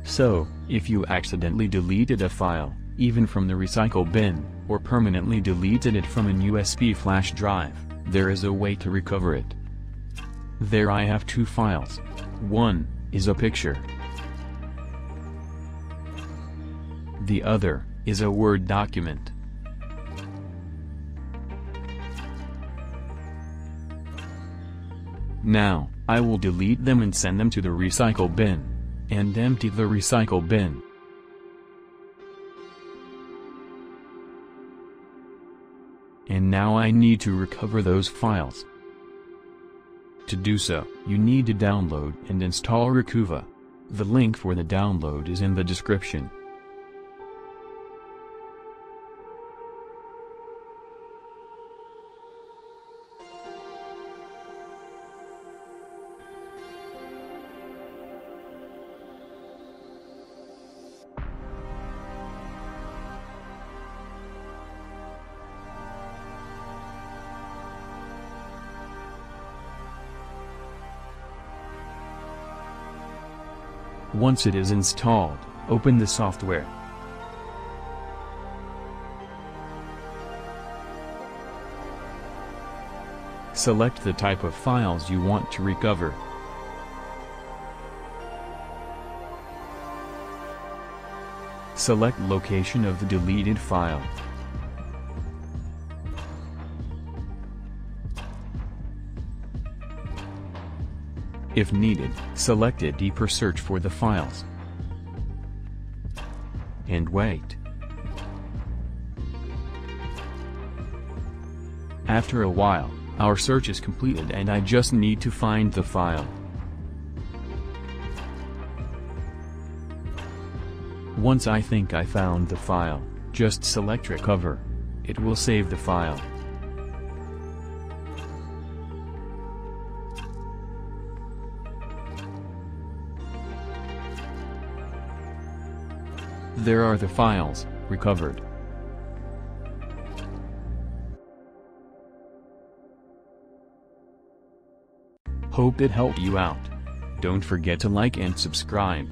So, if you accidentally deleted a file, even from the recycle bin, or permanently deleted it from an USB flash drive, there is a way to recover it. There I have two files. One is a picture. The other is a Word document. Now, I will delete them and send them to the recycle bin, and empty the recycle bin. And now I need to recover those files. To do so, you need to download and install RECUVA. The link for the download is in the description. Once it is installed, open the software. Select the type of files you want to recover. Select location of the deleted file. If needed, select a deeper search for the files. And wait. After a while, our search is completed and I just need to find the file. Once I think I found the file, just select Recover. It will save the file. There are the files, recovered. Hope it helped you out. Don't forget to like and subscribe.